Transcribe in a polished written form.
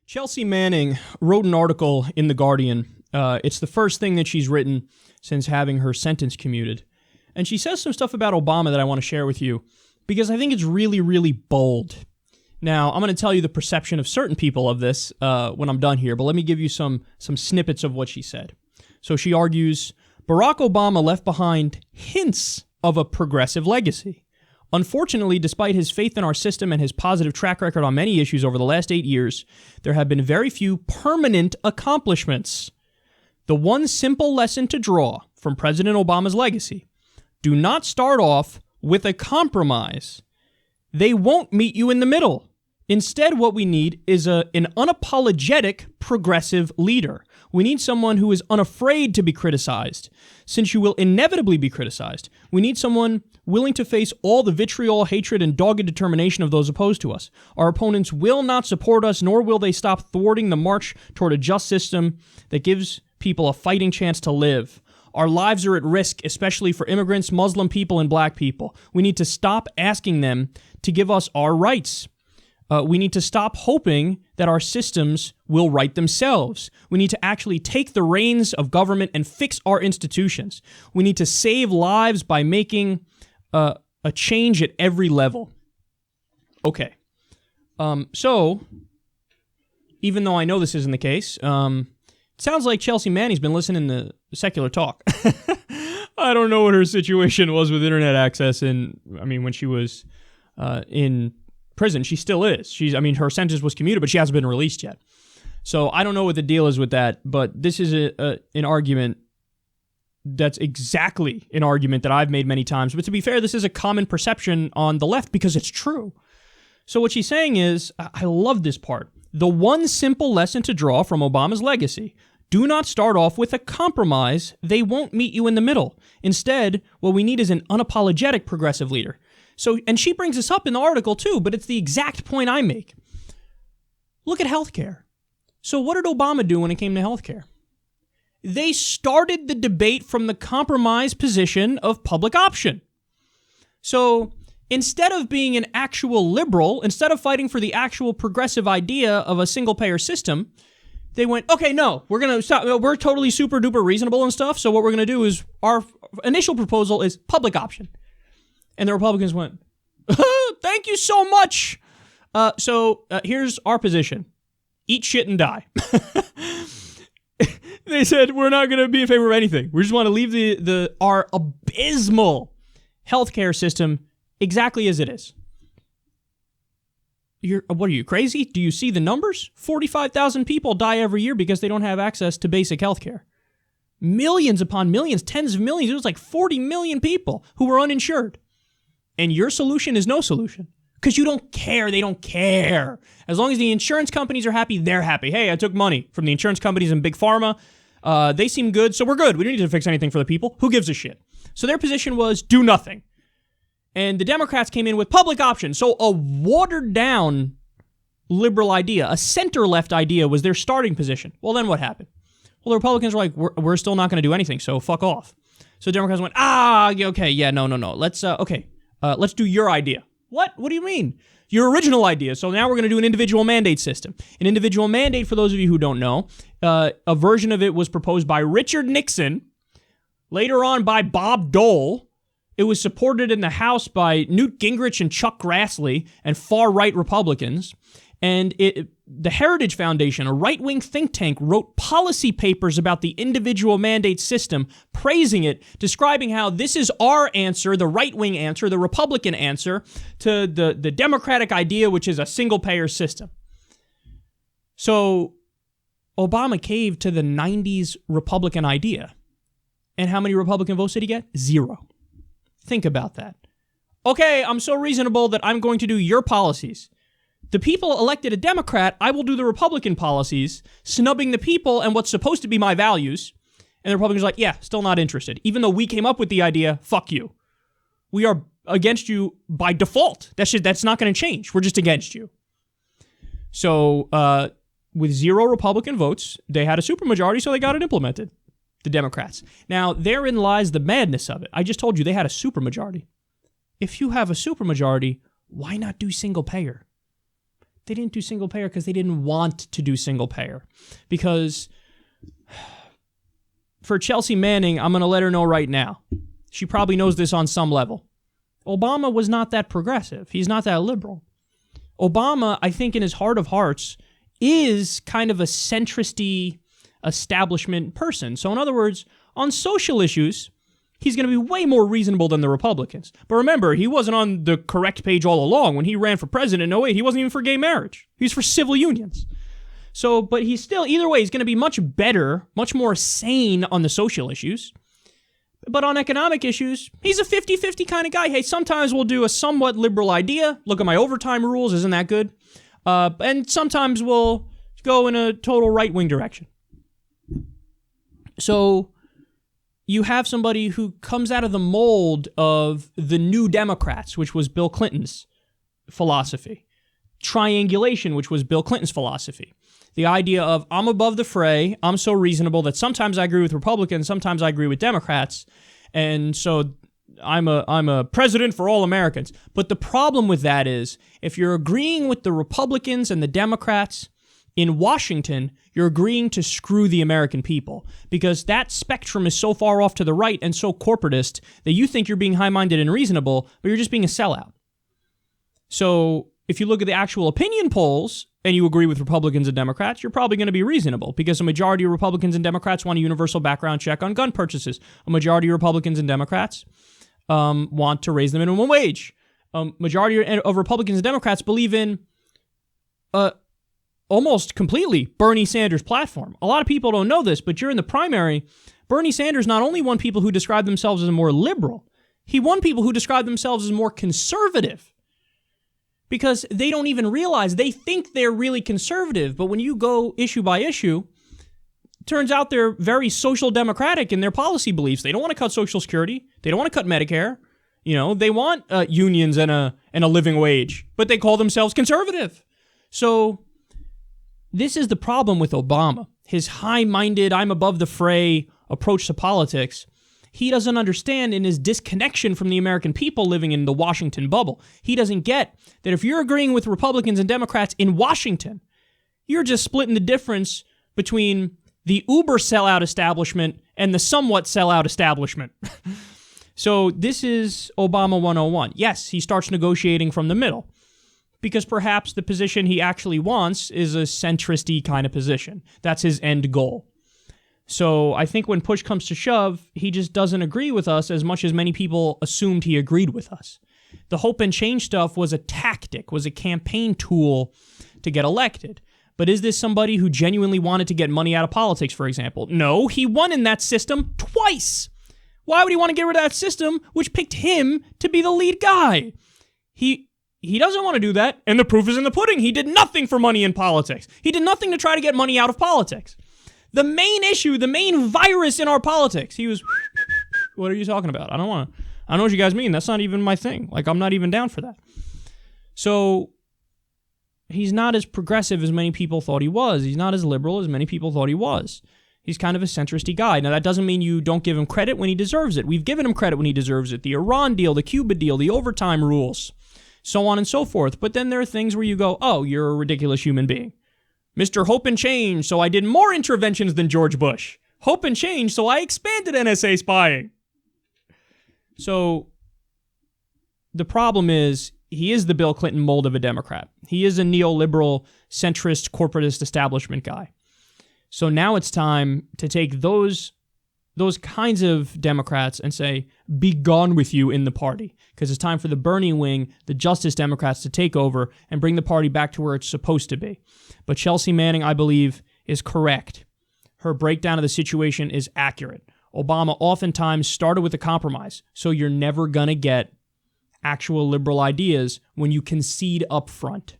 Chelsea Manning wrote an article in The Guardian. It's the first thing that she's written since having her sentence commuted. And she says some stuff about Obama that I want to share with you because I think it's really, really bold. Now, I'm going to tell you the perception of certain people of this when I'm done here, but let me give you some snippets of what she said. So she argues, Barack Obama left behind hints of a progressive legacy. Unfortunately, despite his faith in our system and his positive track record on many issues over the last 8 years, there have been very few permanent accomplishments. The one simple lesson to draw from President Obama's legacy: do not start off with a compromise. They won't meet you in the middle. Instead, what we need is an unapologetic progressive leader. We need someone who is unafraid to be criticized, since you will inevitably be criticized. We need someone willing to face all the vitriol, hatred, and dogged determination of those opposed to us. Our opponents will not support us, nor will they stop thwarting the march toward a just system that gives people a fighting chance to live. Our lives are at risk, especially for immigrants, Muslim people, and black people. We need to stop asking them to give us our rights. We need to stop hoping that our systems will right themselves. We need to actually take the reins of government and fix our institutions. We need to save lives by making a change at every level. Okay. So, even though I know this isn't the case, it sounds like Chelsea Manning's been listening to SecularTalk. I don't know what her situation was with internet access when she was in prison. She still is. Her sentence was commuted, but she hasn't been released yet. So I don't know what the deal is with that, but this is an argument that's exactly an argument that I've made many times. But to be fair, this is a common perception on the left because it's true. So what she's saying is, I love this part. The one simple lesson to draw from Obama's legacy: do not start off with a compromise. They won't meet you in the middle. Instead, what we need is an unapologetic progressive leader. So, and she brings this up in the article too, but it's the exact point I make. Look at healthcare. So what did Obama do when it came to healthcare? They started the debate from the compromise position of public option. So instead of being an actual liberal, instead of fighting for the actual progressive idea of a single-payer system, they went, okay, no, we're going to stop. We're totally super duper reasonable and stuff. So what we're going to do is our initial proposal is public option. And the Republicans went, thank you so much. So here's our position. Eat shit and die. They said, we're not going to be in favor of anything. We just want to leave our abysmal healthcare system exactly as it is. What are you, crazy? Do you see the numbers? 45,000 people die every year because they don't have access to basic healthcare. Millions upon millions, tens of millions. It was like 40 million people who were uninsured. And your solution is no solution. Because you don't care. They don't care. As long as the insurance companies are happy, they're happy. Hey, I took money from the insurance companies and Big Pharma. They seem good, so we're good. We don't need to fix anything for the people. Who gives a shit? So their position was do nothing. And the Democrats came in with public option. So a watered-down liberal idea, a center-left idea was their starting position. Well, then what happened? Well, the Republicans were like, we're still not going to do anything, so fuck off. So the Democrats went, okay, yeah, no. Let's do your idea. What? What do you mean? Your original idea. So now we're going to do an individual mandate system. An individual mandate, for those of you who don't know, a version of it was proposed by Richard Nixon, later on by Bob Dole. It was supported in the House by Newt Gingrich and Chuck Grassley and far-right Republicans. And the Heritage Foundation, a right-wing think tank, wrote policy papers about the individual mandate system, praising it, describing how this is our answer, the right-wing answer, the Republican answer to the Democratic idea, which is a single-payer system. So Obama caved to the 90s Republican idea. And how many Republican votes did he get? 0. Think about that. Okay, I'm so reasonable that I'm going to do your policies. The people elected a Democrat, I will do the Republican policies, snubbing the people and what's supposed to be my values. And the Republicans are like, yeah, still not interested. Even though we came up with the idea, fuck you. We are against you by default. That's not going to change. We're just against you. So with 0 Republican votes, they had a supermajority, so they got it implemented. The Democrats. Now, therein lies the madness of it. I just told you they had a supermajority. If you have a supermajority, why not do single payer? They didn't do single payer because they didn't want to do single payer. Because for Chelsea Manning, I'm going to let her know right now. She probably knows this on some level. Obama was not that progressive. He's not that liberal. Obama, I think in his heart of hearts, is kind of a centrist-y establishment person. So in other words, on social issues, he's going to be way more reasonable than the Republicans. But remember, he wasn't on the correct page all along. When he ran for president in 2008, he wasn't even for gay marriage. He was for civil unions. So, but he's still, either way, he's going to be much better, much more sane on the social issues. But on economic issues, he's a 50-50 kind of guy. Hey, sometimes we'll do a somewhat liberal idea. Look at my overtime rules. Isn't that good? And sometimes we'll go in a total right-wing direction. So you have somebody who comes out of the mold of the New Democrats, which was Bill Clinton's philosophy. Triangulation, which was Bill Clinton's philosophy. The idea of, I'm above the fray, I'm so reasonable that sometimes I agree with Republicans, sometimes I agree with Democrats, and so I'm a president for all Americans. But the problem with that is, if you're agreeing with the Republicans and the Democrats in Washington, you're agreeing to screw the American people, because that spectrum is so far off to the right and so corporatist that you think you're being high-minded and reasonable, but you're just being a sellout. So if you look at the actual opinion polls and you agree with Republicans and Democrats, you're probably going to be reasonable, because a majority of Republicans and Democrats want a universal background check on gun purchases. A majority of Republicans and Democrats want to raise the minimum wage. A majority of Republicans and Democrats believe in almost completely Bernie Sanders' platform. A lot of people don't know this, but during the primary, Bernie Sanders not only won people who described themselves as more liberal, he won people who described themselves as more conservative. Because they don't even realize, they think they're really conservative, but when you go issue by issue, it turns out they're very social democratic in their policy beliefs. They don't want to cut Social Security. They don't want to cut Medicare. You know, they want unions and a living wage, but they call themselves conservative. So this is the problem with Obama. His high-minded, I'm above the fray approach to politics. He doesn't understand, in his disconnection from the American people living in the Washington bubble, he doesn't get that if you're agreeing with Republicans and Democrats in Washington, you're just splitting the difference between the uber sellout establishment and the somewhat sellout establishment. So this is Obama 101. Yes, he starts negotiating from the middle, because perhaps the position he actually wants is a centrist-y kind of position. That's his end goal. So I think when push comes to shove, he just doesn't agree with us as much as many people assumed he agreed with us. The hope and change stuff was a tactic, was a campaign tool to get elected. But is this somebody who genuinely wanted to get money out of politics, for example? No, he won in that system twice. Why would he want to get rid of that system, which picked him to be the lead guy? He doesn't want to do that, and the proof is in the pudding. He did nothing for money in politics. He did nothing to try to get money out of politics. The main issue, the main virus in our politics, he was, what are you talking about? I don't know what you guys mean. That's not even my thing. Like, I'm not even down for that. So he's not as progressive as many people thought he was. He's not as liberal as many people thought he was. He's kind of a centrist-y guy. Now, that doesn't mean you don't give him credit when he deserves it. We've given him credit when he deserves it. The Iran deal, the Cuba deal, the overtime rules, so on and so forth. But then there are things where you go, oh, you're a ridiculous human being. Mr. Hope and Change, so I did more interventions than George Bush. Hope and Change, so I expanded NSA spying. So the problem is, he is the Bill Clinton mold of a Democrat. He is a neoliberal, centrist, corporatist establishment guy. So now it's time to take those kinds of Democrats and say, be gone with you in the party. Because it's time for the Bernie wing, the Justice Democrats, to take over and bring the party back to where it's supposed to be. But Chelsea Manning, I believe, is correct. Her breakdown of the situation is accurate. Obama oftentimes started with a compromise, so you're never going to get actual liberal ideas when you concede up front.